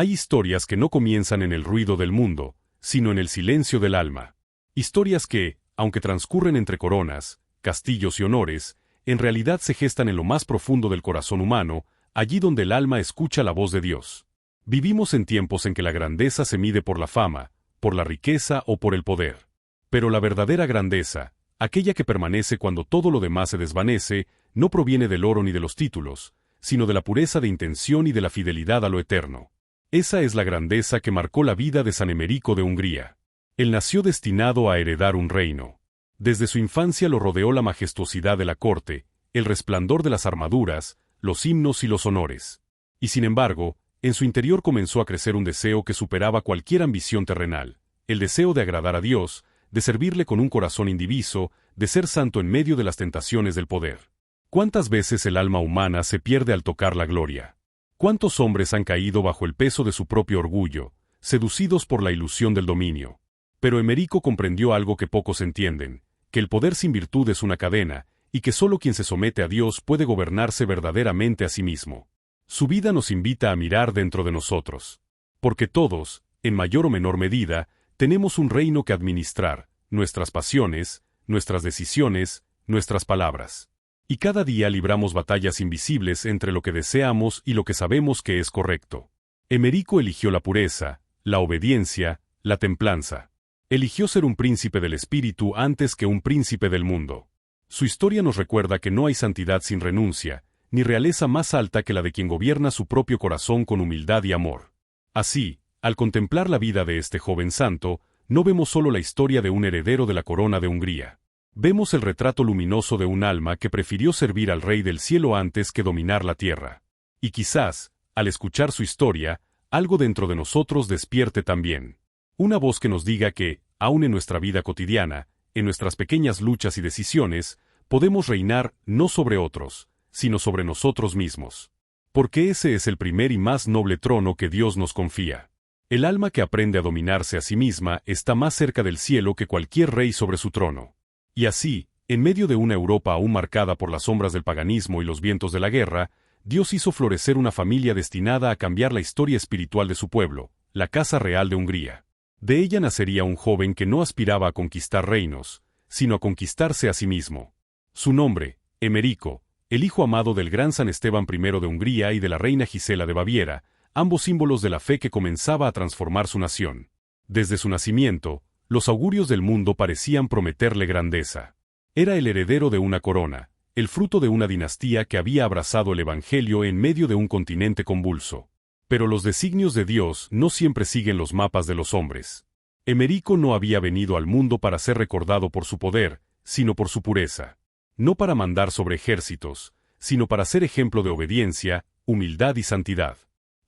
Hay historias que no comienzan en el ruido del mundo, sino en el silencio del alma. Historias que, aunque transcurren entre coronas, castillos y honores, en realidad se gestan en lo más profundo del corazón humano, allí donde el alma escucha la voz de Dios. Vivimos en tiempos en que la grandeza se mide por la fama, por la riqueza o por el poder. Pero la verdadera grandeza, aquella que permanece cuando todo lo demás se desvanece, no proviene del oro ni de los títulos, sino de la pureza de intención y de la fidelidad a lo eterno. Esa es la grandeza que marcó la vida de San Emerico de Hungría. Él nació destinado a heredar un reino. Desde su infancia lo rodeó la majestuosidad de la corte, el resplandor de las armaduras, los himnos y los honores. Y sin embargo, en su interior comenzó a crecer un deseo que superaba cualquier ambición terrenal, el deseo de agradar a Dios, de servirle con un corazón indiviso, de ser santo en medio de las tentaciones del poder. ¿Cuántas veces el alma humana se pierde al tocar la gloria? ¿Cuántos hombres han caído bajo el peso de su propio orgullo, seducidos por la ilusión del dominio? Pero Emerico comprendió algo que pocos entienden, que el poder sin virtud es una cadena, y que solo quien se somete a Dios puede gobernarse verdaderamente a sí mismo. Su vida nos invita a mirar dentro de nosotros. Porque todos, en mayor o menor medida, tenemos un reino que administrar, nuestras pasiones, nuestras decisiones, nuestras palabras. Y cada día libramos batallas invisibles entre lo que deseamos y lo que sabemos que es correcto. Emerico eligió la pureza, la obediencia, la templanza. Eligió ser un príncipe del espíritu antes que un príncipe del mundo. Su historia nos recuerda que no hay santidad sin renuncia, ni realeza más alta que la de quien gobierna su propio corazón con humildad y amor. Así, al contemplar la vida de este joven santo, no vemos solo la historia de un heredero de la corona de Hungría. Vemos el retrato luminoso de un alma que prefirió servir al Rey del Cielo antes que dominar la tierra. Y quizás, al escuchar su historia, algo dentro de nosotros despierte también. Una voz que nos diga que, aun en nuestra vida cotidiana, en nuestras pequeñas luchas y decisiones, podemos reinar no sobre otros, sino sobre nosotros mismos. Porque ese es el primer y más noble trono que Dios nos confía. El alma que aprende a dominarse a sí misma está más cerca del cielo que cualquier rey sobre su trono. Y así, en medio de una Europa aún marcada por las sombras del paganismo y los vientos de la guerra, Dios hizo florecer una familia destinada a cambiar la historia espiritual de su pueblo, la Casa Real de Hungría. De ella nacería un joven que no aspiraba a conquistar reinos, sino a conquistarse a sí mismo. Su nombre, Emerico, el hijo amado del gran San Esteban I de Hungría y de la reina Gisela de Baviera, ambos símbolos de la fe que comenzaba a transformar su nación. Desde su nacimiento, los augurios del mundo parecían prometerle grandeza. Era el heredero de una corona, el fruto de una dinastía que había abrazado el Evangelio en medio de un continente convulso. Pero los designios de Dios no siempre siguen los mapas de los hombres. Emerico no había venido al mundo para ser recordado por su poder, sino por su pureza. No para mandar sobre ejércitos, sino para ser ejemplo de obediencia, humildad y santidad.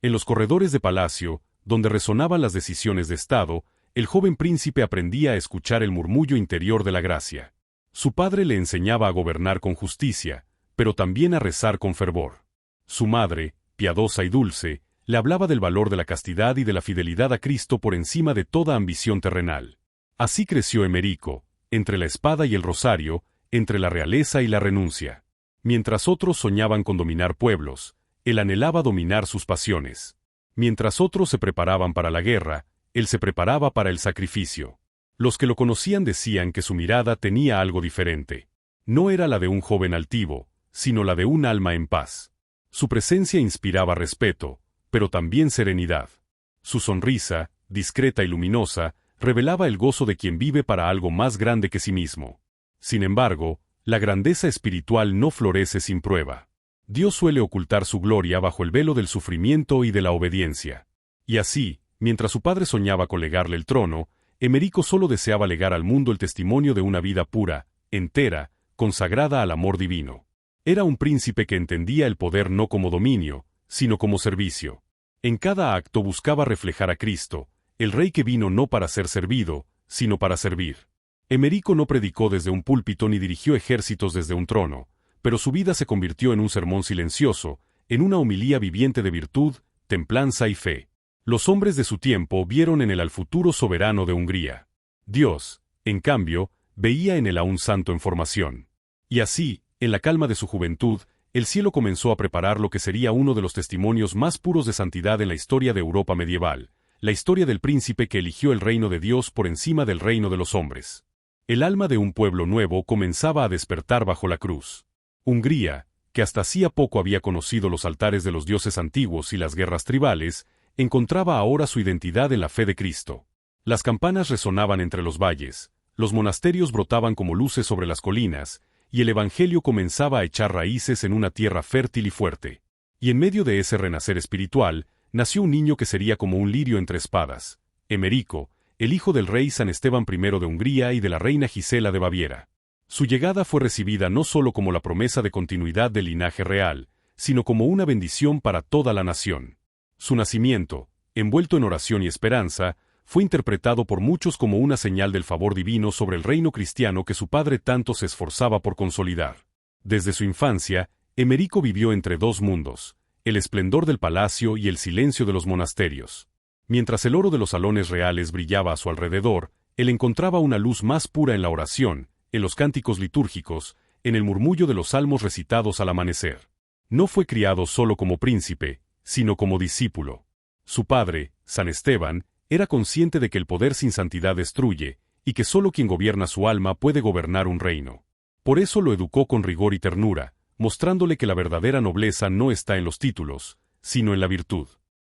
En los corredores de palacio, donde resonaban las decisiones de Estado, el joven príncipe aprendía a escuchar el murmullo interior de la gracia. Su padre le enseñaba a gobernar con justicia, pero también a rezar con fervor. Su madre, piadosa y dulce, le hablaba del valor de la castidad y de la fidelidad a Cristo por encima de toda ambición terrenal. Así creció Emerico, entre la espada y el rosario, entre la realeza y la renuncia. Mientras otros soñaban con dominar pueblos, él anhelaba dominar sus pasiones. Mientras otros se preparaban para la guerra, él se preparaba para el sacrificio. Los que lo conocían decían que su mirada tenía algo diferente. No era la de un joven altivo, sino la de un alma en paz. Su presencia inspiraba respeto, pero también serenidad. Su sonrisa, discreta y luminosa, revelaba el gozo de quien vive para algo más grande que sí mismo. Sin embargo, la grandeza espiritual no florece sin prueba. Dios suele ocultar su gloria bajo el velo del sufrimiento y de la obediencia. Y así, mientras su padre soñaba con legarle el trono, Emerico solo deseaba legar al mundo el testimonio de una vida pura, entera, consagrada al amor divino. Era un príncipe que entendía el poder no como dominio, sino como servicio. En cada acto buscaba reflejar a Cristo, el Rey que vino no para ser servido, sino para servir. Emerico no predicó desde un púlpito ni dirigió ejércitos desde un trono, pero su vida se convirtió en un sermón silencioso, en una homilía viviente de virtud, templanza y fe. Los hombres de su tiempo vieron en él al futuro soberano de Hungría. Dios, en cambio, veía en él a un santo en formación. Y así, en la calma de su juventud, el cielo comenzó a preparar lo que sería uno de los testimonios más puros de santidad en la historia de Europa medieval, la historia del príncipe que eligió el reino de Dios por encima del reino de los hombres. El alma de un pueblo nuevo comenzaba a despertar bajo la cruz. Hungría, que hasta hacía poco había conocido los altares de los dioses antiguos y las guerras tribales, encontraba ahora su identidad en la fe de Cristo. Las campanas resonaban entre los valles, los monasterios brotaban como luces sobre las colinas, y el Evangelio comenzaba a echar raíces en una tierra fértil y fuerte. Y en medio de ese renacer espiritual, nació un niño que sería como un lirio entre espadas, Emerico, el hijo del rey San Esteban I de Hungría y de la reina Gisela de Baviera. Su llegada fue recibida no solo como la promesa de continuidad del linaje real, sino como una bendición para toda la nación. Su nacimiento, envuelto en oración y esperanza, fue interpretado por muchos como una señal del favor divino sobre el reino cristiano que su padre tanto se esforzaba por consolidar. Desde su infancia, Emerico vivió entre dos mundos, el esplendor del palacio y el silencio de los monasterios. Mientras el oro de los salones reales brillaba a su alrededor, él encontraba una luz más pura en la oración, en los cánticos litúrgicos, en el murmullo de los salmos recitados al amanecer. No fue criado solo como príncipe, sino como discípulo. Su padre, San Esteban, era consciente de que el poder sin santidad destruye, y que solo quien gobierna su alma puede gobernar un reino. Por eso lo educó con rigor y ternura, mostrándole que la verdadera nobleza no está en los títulos, sino en la virtud.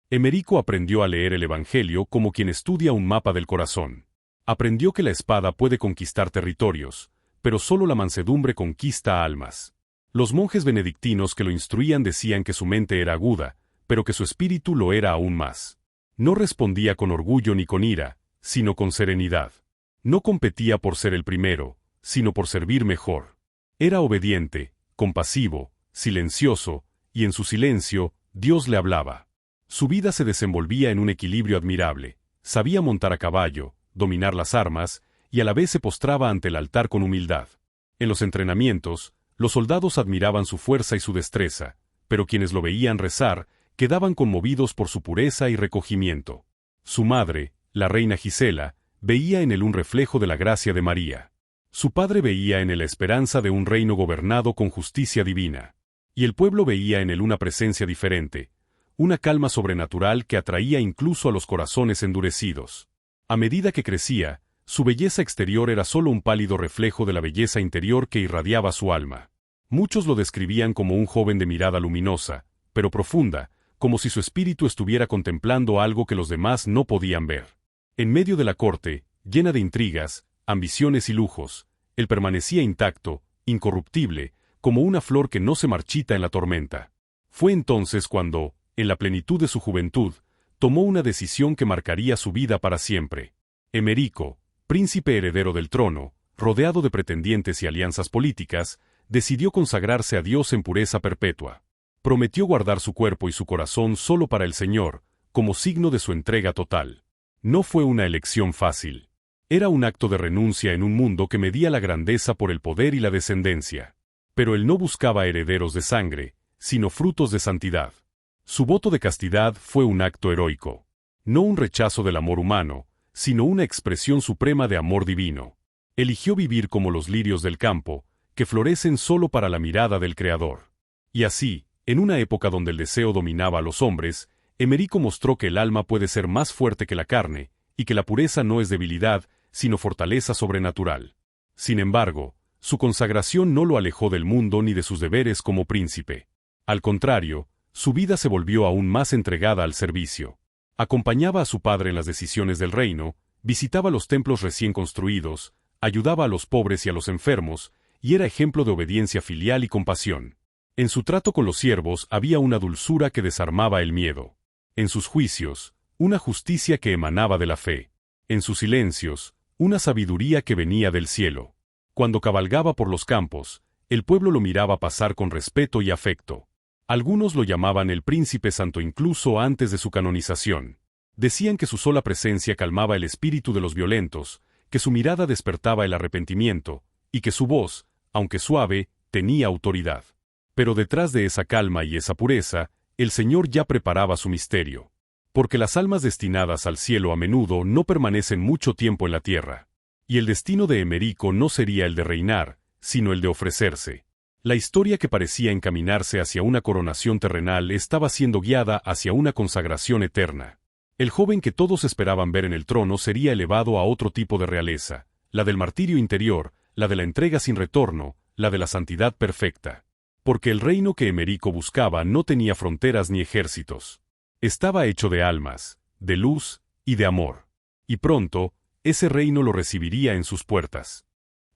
Emerico aprendió a leer el Evangelio como quien estudia un mapa del corazón. Aprendió que la espada puede conquistar territorios, pero solo la mansedumbre conquista almas. Los monjes benedictinos que lo instruían decían que su mente era aguda, pero que su espíritu lo era aún más. No respondía con orgullo ni con ira, sino con serenidad. No competía por ser el primero, sino por servir mejor. Era obediente, compasivo, silencioso, y en su silencio, Dios le hablaba. Su vida se desenvolvía en un equilibrio admirable. Sabía montar a caballo, dominar las armas, y a la vez se postraba ante el altar con humildad. En los entrenamientos, los soldados admiraban su fuerza y su destreza, pero quienes lo veían rezar, quedaban conmovidos por su pureza y recogimiento. Su madre, la reina Gisela, veía en él un reflejo de la gracia de María. Su padre veía en él la esperanza de un reino gobernado con justicia divina. Y el pueblo veía en él una presencia diferente, una calma sobrenatural que atraía incluso a los corazones endurecidos. A medida que crecía, su belleza exterior era solo un pálido reflejo de la belleza interior que irradiaba su alma. Muchos lo describían como un joven de mirada luminosa, pero profunda, como si su espíritu estuviera contemplando algo que los demás no podían ver. En medio de la corte, llena de intrigas, ambiciones y lujos, él permanecía intacto, incorruptible, como una flor que no se marchita en la tormenta. Fue entonces cuando, en la plenitud de su juventud, tomó una decisión que marcaría su vida para siempre. Emerico, príncipe heredero del trono, rodeado de pretendientes y alianzas políticas, decidió consagrarse a Dios en pureza perpetua. Prometió guardar su cuerpo y su corazón solo para el Señor, como signo de su entrega total. No fue una elección fácil. Era un acto de renuncia en un mundo que medía la grandeza por el poder y la descendencia. Pero él no buscaba herederos de sangre, sino frutos de santidad. Su voto de castidad fue un acto heroico. No un rechazo del amor humano, sino una expresión suprema de amor divino. Eligió vivir como los lirios del campo, que florecen solo para la mirada del Creador. Y así, en una época donde el deseo dominaba a los hombres, Emerico mostró que el alma puede ser más fuerte que la carne, y que la pureza no es debilidad, sino fortaleza sobrenatural. Sin embargo, su consagración no lo alejó del mundo ni de sus deberes como príncipe. Al contrario, su vida se volvió aún más entregada al servicio. Acompañaba a su padre en las decisiones del reino, visitaba los templos recién construidos, ayudaba a los pobres y a los enfermos, y era ejemplo de obediencia filial y compasión. En su trato con los siervos había una dulzura que desarmaba el miedo. En sus juicios, una justicia que emanaba de la fe. En sus silencios, una sabiduría que venía del cielo. Cuando cabalgaba por los campos, el pueblo lo miraba pasar con respeto y afecto. Algunos lo llamaban el príncipe santo incluso antes de su canonización. Decían que su sola presencia calmaba el espíritu de los violentos, que su mirada despertaba el arrepentimiento, y que su voz, aunque suave, tenía autoridad. Pero detrás de esa calma y esa pureza, el Señor ya preparaba su misterio. Porque las almas destinadas al cielo a menudo no permanecen mucho tiempo en la tierra. Y el destino de Emerico no sería el de reinar, sino el de ofrecerse. La historia que parecía encaminarse hacia una coronación terrenal estaba siendo guiada hacia una consagración eterna. El joven que todos esperaban ver en el trono sería elevado a otro tipo de realeza, la del martirio interior, la de la entrega sin retorno, la de la santidad perfecta. Porque el reino que Emerico buscaba no tenía fronteras ni ejércitos. Estaba hecho de almas, de luz y de amor. Y pronto, ese reino lo recibiría en sus puertas.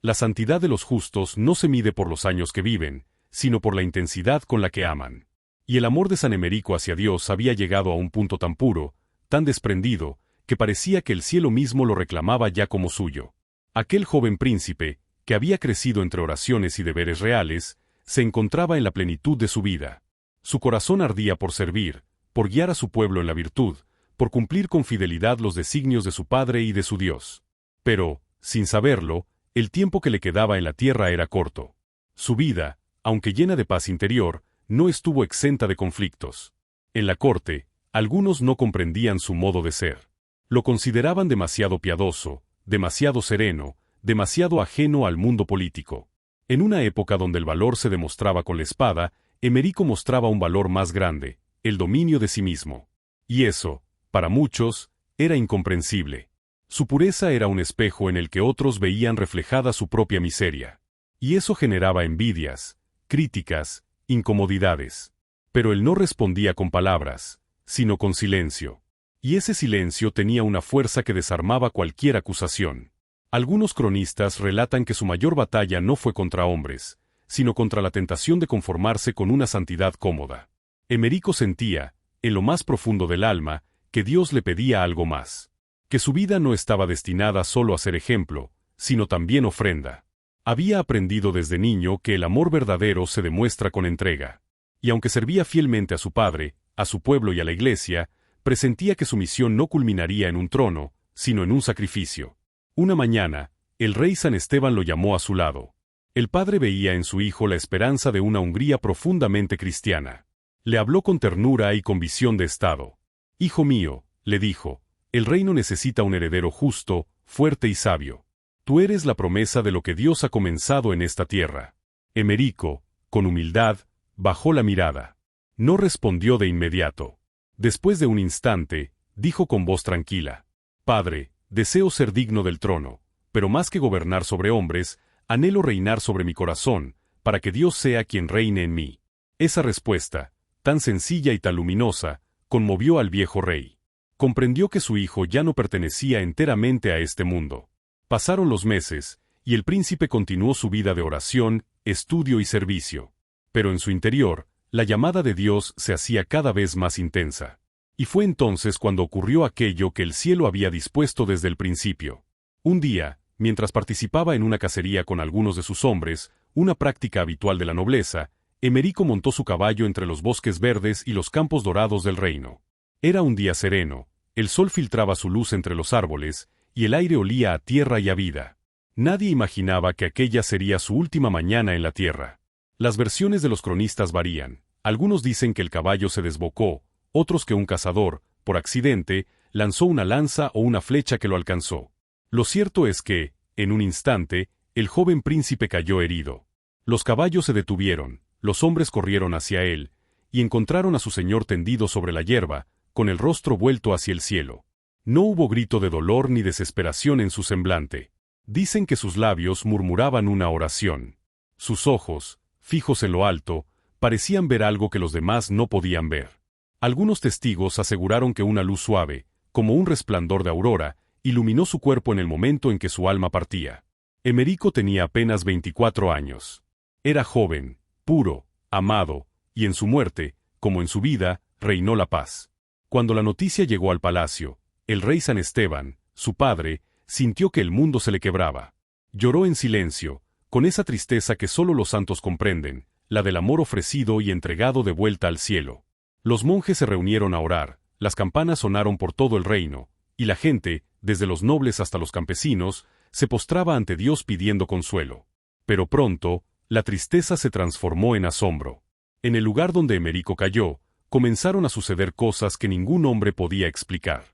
La santidad de los justos no se mide por los años que viven, sino por la intensidad con la que aman. Y el amor de San Emerico hacia Dios había llegado a un punto tan puro, tan desprendido, que parecía que el cielo mismo lo reclamaba ya como suyo. Aquel joven príncipe, que había crecido entre oraciones y deberes reales, se encontraba en la plenitud de su vida. Su corazón ardía por servir, por guiar a su pueblo en la virtud, por cumplir con fidelidad los designios de su Padre y de su Dios. Pero, sin saberlo, el tiempo que le quedaba en la tierra era corto. Su vida, aunque llena de paz interior, no estuvo exenta de conflictos. En la corte, algunos no comprendían su modo de ser. Lo consideraban demasiado piadoso, demasiado sereno, demasiado ajeno al mundo político. En una época donde el valor se demostraba con la espada, Emerico mostraba un valor más grande, el dominio de sí mismo. Y eso, para muchos, era incomprensible. Su pureza era un espejo en el que otros veían reflejada su propia miseria. Y eso generaba envidias, críticas, incomodidades. Pero él no respondía con palabras, sino con silencio. Y ese silencio tenía una fuerza que desarmaba cualquier acusación. Algunos cronistas relatan que su mayor batalla no fue contra hombres, sino contra la tentación de conformarse con una santidad cómoda. Emerico sentía, en lo más profundo del alma, que Dios le pedía algo más. Que su vida no estaba destinada solo a ser ejemplo, sino también ofrenda. Había aprendido desde niño que el amor verdadero se demuestra con entrega. Y aunque servía fielmente a su padre, a su pueblo y a la iglesia, presentía que su misión no culminaría en un trono, sino en un sacrificio. Una mañana, el rey San Esteban lo llamó a su lado. El padre veía en su hijo la esperanza de una Hungría profundamente cristiana. Le habló con ternura y con visión de Estado. «Hijo mío», le dijo, «el reino necesita un heredero justo, fuerte y sabio. Tú eres la promesa de lo que Dios ha comenzado en esta tierra». Emerico, con humildad, bajó la mirada. No respondió de inmediato. Después de un instante, dijo con voz tranquila, «Padre, deseo ser digno del trono, pero más que gobernar sobre hombres, anhelo reinar sobre mi corazón, para que Dios sea quien reine en mí». Esa respuesta, tan sencilla y tan luminosa, conmovió al viejo rey. Comprendió que su hijo ya no pertenecía enteramente a este mundo. Pasaron los meses, y el príncipe continuó su vida de oración, estudio y servicio. Pero en su interior, la llamada de Dios se hacía cada vez más intensa. Y fue entonces cuando ocurrió aquello que el cielo había dispuesto desde el principio. Un día, mientras participaba en una cacería con algunos de sus hombres, una práctica habitual de la nobleza, Emerico montó su caballo entre los bosques verdes y los campos dorados del reino. Era un día sereno, el sol filtraba su luz entre los árboles, y el aire olía a tierra y a vida. Nadie imaginaba que aquella sería su última mañana en la tierra. Las versiones de los cronistas varían. Algunos dicen que el caballo se desbocó, otros que un cazador, por accidente, lanzó una lanza o una flecha que lo alcanzó. Lo cierto es que, en un instante, el joven príncipe cayó herido. Los caballos se detuvieron, los hombres corrieron hacia él, y encontraron a su señor tendido sobre la hierba, con el rostro vuelto hacia el cielo. No hubo grito de dolor ni desesperación en su semblante. Dicen que sus labios murmuraban una oración. Sus ojos, fijos en lo alto, parecían ver algo que los demás no podían ver. Algunos testigos aseguraron que una luz suave, como un resplandor de aurora, iluminó su cuerpo en el momento en que su alma partía. Emerico tenía apenas 24 años. Era joven, puro, amado, y en su muerte, como en su vida, reinó la paz. Cuando la noticia llegó al palacio, el rey San Esteban, su padre, sintió que el mundo se le quebraba. Lloró en silencio, con esa tristeza que solo los santos comprenden, la del amor ofrecido y entregado de vuelta al cielo. Los monjes se reunieron a orar, las campanas sonaron por todo el reino, y la gente, desde los nobles hasta los campesinos, se postraba ante Dios pidiendo consuelo. Pero pronto, la tristeza se transformó en asombro. En el lugar donde Emerico cayó, comenzaron a suceder cosas que ningún hombre podía explicar.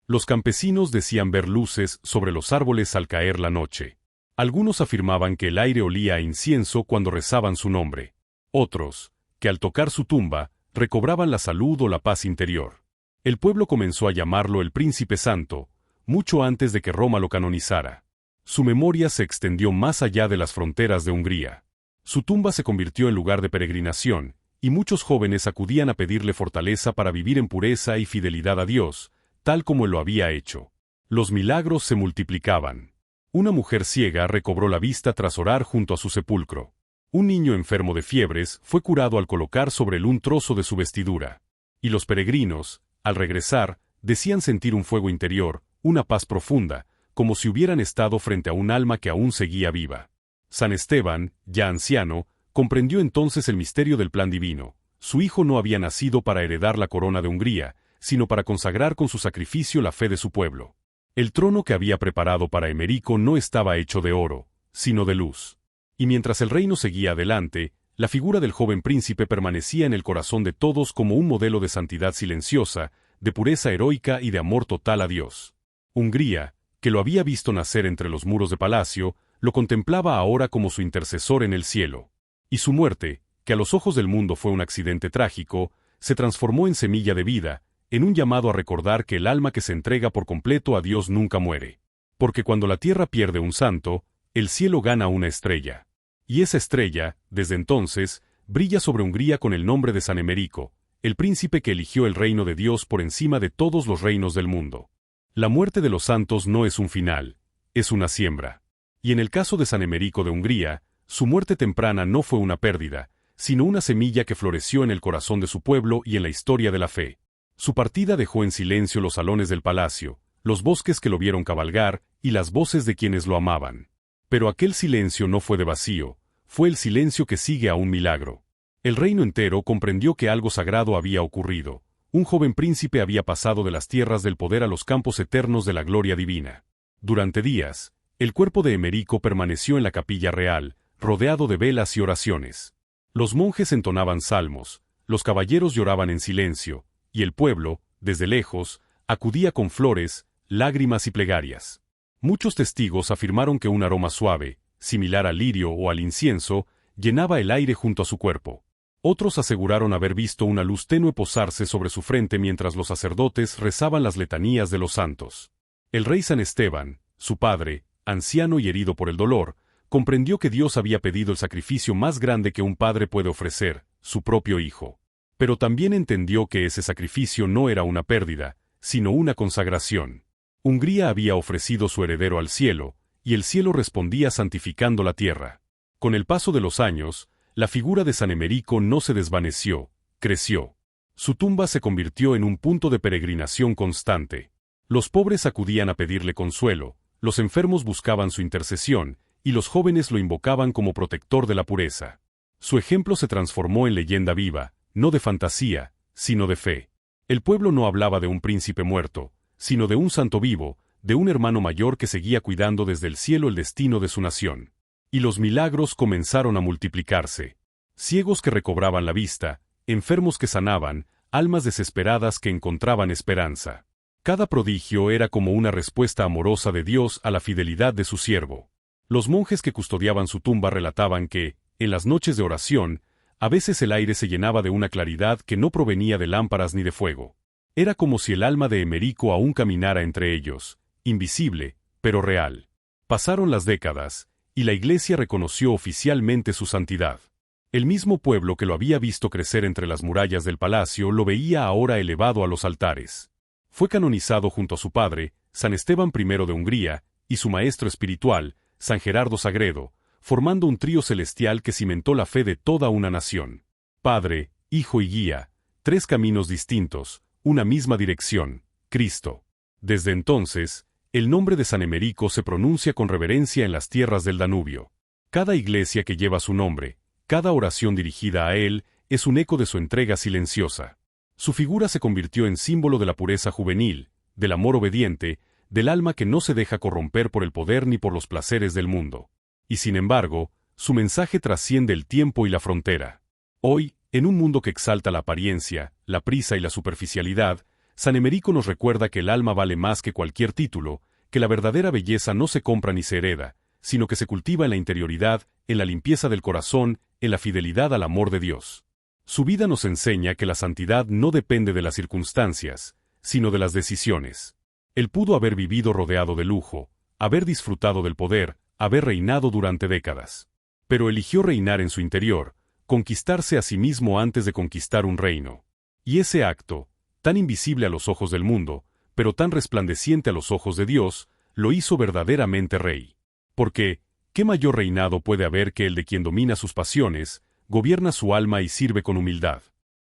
Los campesinos decían ver luces sobre los árboles al caer la noche. Algunos afirmaban que el aire olía a incienso cuando rezaban su nombre. Otros, que al tocar su tumba, recobraban la salud o la paz interior. El pueblo comenzó a llamarlo el Príncipe Santo, mucho antes de que Roma lo canonizara. Su memoria se extendió más allá de las fronteras de Hungría. Su tumba se convirtió en lugar de peregrinación, y muchos jóvenes acudían a pedirle fortaleza para vivir en pureza y fidelidad a Dios, tal como él lo había hecho. Los milagros se multiplicaban. Una mujer ciega recobró la vista tras orar junto a su sepulcro. Un niño enfermo de fiebres fue curado al colocar sobre él un trozo de su vestidura. Y los peregrinos, al regresar, decían sentir un fuego interior, una paz profunda, como si hubieran estado frente a un alma que aún seguía viva. San Esteban, ya anciano, comprendió entonces el misterio del plan divino. Su hijo no había nacido para heredar la corona de Hungría, sino para consagrar con su sacrificio la fe de su pueblo. El trono que había preparado para Emerico no estaba hecho de oro, sino de luz. Y mientras el reino seguía adelante, la figura del joven príncipe permanecía en el corazón de todos como un modelo de santidad silenciosa, de pureza heroica y de amor total a Dios. Hungría, que lo había visto nacer entre los muros de palacio, lo contemplaba ahora como su intercesor en el cielo. Y su muerte, que a los ojos del mundo fue un accidente trágico, se transformó en semilla de vida, en un llamado a recordar que el alma que se entrega por completo a Dios nunca muere. Porque cuando la tierra pierde un santo, el cielo gana una estrella. Y esa estrella, desde entonces, brilla sobre Hungría con el nombre de San Emerico, el príncipe que eligió el reino de Dios por encima de todos los reinos del mundo. La muerte de los santos no es un final, es una siembra. Y en el caso de San Emerico de Hungría, su muerte temprana no fue una pérdida, sino una semilla que floreció en el corazón de su pueblo y en la historia de la fe. Su partida dejó en silencio los salones del palacio, los bosques que lo vieron cabalgar y las voces de quienes lo amaban. Pero aquel silencio no fue de vacío, fue el silencio que sigue a un milagro. El reino entero comprendió que algo sagrado había ocurrido. Un joven príncipe había pasado de las tierras del poder a los campos eternos de la gloria divina. Durante días, el cuerpo de Emerico permaneció en la capilla real, rodeado de velas y oraciones. Los monjes entonaban salmos, los caballeros lloraban en silencio, y el pueblo, desde lejos, acudía con flores, lágrimas y plegarias. Muchos testigos afirmaron que un aroma suave, similar al lirio o al incienso, llenaba el aire junto a su cuerpo. Otros aseguraron haber visto una luz tenue posarse sobre su frente mientras los sacerdotes rezaban las letanías de los santos. El rey San Esteban, su padre, anciano y herido por el dolor, comprendió que Dios había pedido el sacrificio más grande que un padre puede ofrecer, su propio hijo. Pero también entendió que ese sacrificio no era una pérdida, sino una consagración. Hungría había ofrecido su heredero al cielo, y el cielo respondía santificando la tierra. Con el paso de los años, la figura de San Emerico no se desvaneció, creció. Su tumba se convirtió en un punto de peregrinación constante. Los pobres acudían a pedirle consuelo, los enfermos buscaban su intercesión, y los jóvenes lo invocaban como protector de la pureza. Su ejemplo se transformó en leyenda viva, no de fantasía, sino de fe. El pueblo no hablaba de un príncipe muerto, sino de un santo vivo, de un hermano mayor que seguía cuidando desde el cielo el destino de su nación. Y los milagros comenzaron a multiplicarse. Ciegos que recobraban la vista, enfermos que sanaban, almas desesperadas que encontraban esperanza. Cada prodigio era como una respuesta amorosa de Dios a la fidelidad de su siervo. Los monjes que custodiaban su tumba relataban que, en las noches de oración, a veces el aire se llenaba de una claridad que no provenía de lámparas ni de fuego. Era como si el alma de Emerico aún caminara entre ellos, invisible, pero real. Pasaron las décadas, y la Iglesia reconoció oficialmente su santidad. El mismo pueblo que lo había visto crecer entre las murallas del palacio lo veía ahora elevado a los altares. Fue canonizado junto a su padre, San Esteban I de Hungría, y su maestro espiritual, San Gerardo Sagredo, formando un trío celestial que cimentó la fe de toda una nación. Padre, Hijo y Guía, tres caminos distintos, una misma dirección, Cristo. Desde entonces, el nombre de San Emerico se pronuncia con reverencia en las tierras del Danubio. Cada iglesia que lleva su nombre, cada oración dirigida a él, es un eco de su entrega silenciosa. Su figura se convirtió en símbolo de la pureza juvenil, del amor obediente, del alma que no se deja corromper por el poder ni por los placeres del mundo. Y sin embargo, su mensaje trasciende el tiempo y la frontera. Hoy, en un mundo que exalta la apariencia, la prisa y la superficialidad, San Emerico nos recuerda que el alma vale más que cualquier título, que la verdadera belleza no se compra ni se hereda, sino que se cultiva en la interioridad, en la limpieza del corazón, en la fidelidad al amor de Dios. Su vida nos enseña que la santidad no depende de las circunstancias, sino de las decisiones. Él pudo haber vivido rodeado de lujo, haber disfrutado del poder, haber reinado durante décadas. Pero eligió reinar en su interior, conquistarse a sí mismo antes de conquistar un reino. Y ese acto, tan invisible a los ojos del mundo, pero tan resplandeciente a los ojos de Dios, lo hizo verdaderamente rey. Porque, ¿qué mayor reinado puede haber que el de quien domina sus pasiones, gobierna su alma y sirve con humildad?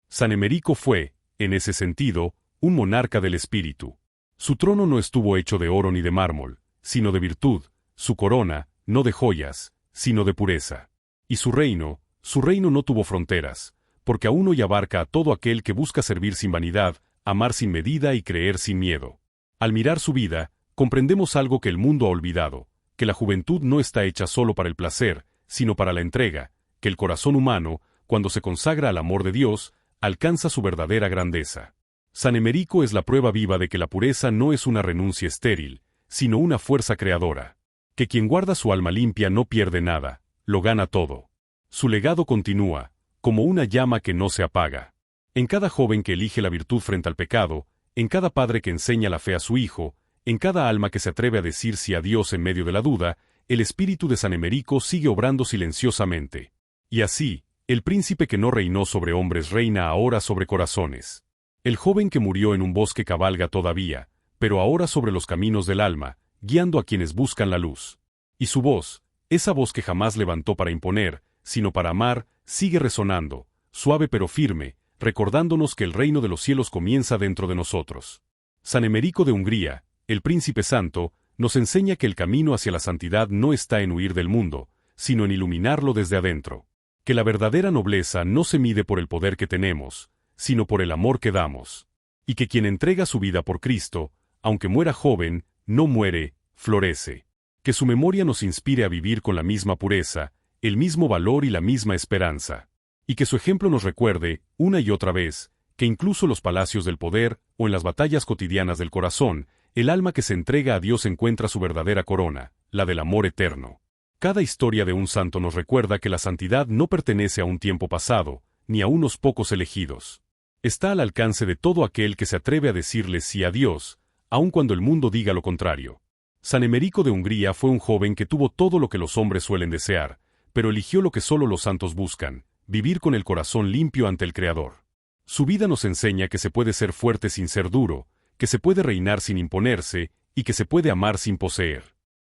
San Emerico fue, en ese sentido, un monarca del espíritu. Su trono no estuvo hecho de oro ni de mármol, sino de virtud, su corona, no de joyas, sino de pureza. Y su reino no tuvo fronteras, porque aún hoy abarca a todo aquel que busca servir sin vanidad, amar sin medida y creer sin miedo. Al mirar su vida, comprendemos algo que el mundo ha olvidado, que la juventud no está hecha solo para el placer, sino para la entrega, que el corazón humano, cuando se consagra al amor de Dios, alcanza su verdadera grandeza. San Emerico es la prueba viva de que la pureza no es una renuncia estéril, sino una fuerza creadora. Que quien guarda su alma limpia no pierde nada, lo gana todo. Su legado continúa, como una llama que no se apaga. En cada joven que elige la virtud frente al pecado, en cada padre que enseña la fe a su hijo, en cada alma que se atreve a decir sí a Dios en medio de la duda, el espíritu de San Emerico sigue obrando silenciosamente. Y así, el príncipe que no reinó sobre hombres reina ahora sobre corazones. El joven que murió en un bosque cabalga todavía, pero ahora sobre los caminos del alma, guiando a quienes buscan la luz. Y su voz, esa voz que jamás levantó para imponer, sino para amar, sigue resonando, suave pero firme, recordándonos que el reino de los cielos comienza dentro de nosotros. San Emerico de Hungría, el príncipe santo, nos enseña que el camino hacia la santidad no está en huir del mundo, sino en iluminarlo desde adentro. Que la verdadera nobleza no se mide por el poder que tenemos, sino por el amor que damos. Y que quien entrega su vida por Cristo, aunque muera joven, no muere, florece. Que su memoria nos inspire a vivir con la misma pureza, el mismo valor y la misma esperanza. Y que su ejemplo nos recuerde, una y otra vez, que incluso en los palacios del poder, o en las batallas cotidianas del corazón, el alma que se entrega a Dios encuentra su verdadera corona, la del amor eterno. Cada historia de un santo nos recuerda que la santidad no pertenece a un tiempo pasado, ni a unos pocos elegidos. Está al alcance de todo aquel que se atreve a decirle sí a Dios, aun cuando el mundo diga lo contrario. San Emerico de Hungría fue un joven que tuvo todo lo que los hombres suelen desear, pero eligió lo que solo los santos buscan, vivir con el corazón limpio ante el Creador. Su vida nos enseña que se puede ser fuerte sin ser duro, que se puede reinar sin imponerse, y que se puede amar sin poseer.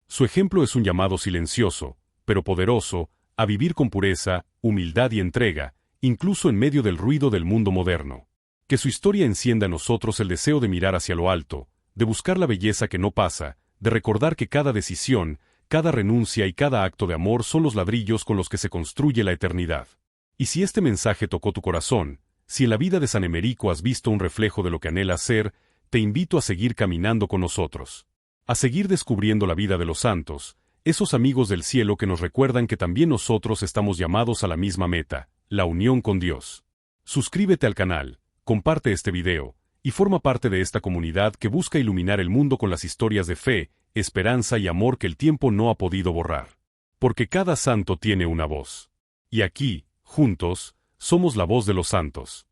Su ejemplo es un llamado silencioso, pero poderoso, a vivir con pureza, humildad y entrega, incluso en medio del ruido del mundo moderno. Que su historia encienda en nosotros el deseo de mirar hacia lo alto, de buscar la belleza que no pasa, de recordar que cada decisión, cada renuncia y cada acto de amor son los ladrillos con los que se construye la eternidad. Y si este mensaje tocó tu corazón, si en la vida de San Emerico has visto un reflejo de lo que anhelas ser, te invito a seguir caminando con nosotros. A seguir descubriendo la vida de los santos, esos amigos del cielo que nos recuerdan que también nosotros estamos llamados a la misma meta, la unión con Dios. Suscríbete al canal, comparte este video, y forma parte de esta comunidad que busca iluminar el mundo con las historias de fe, esperanza y amor que el tiempo no ha podido borrar. Porque cada santo tiene una voz. Y aquí, juntos, somos la voz de los santos.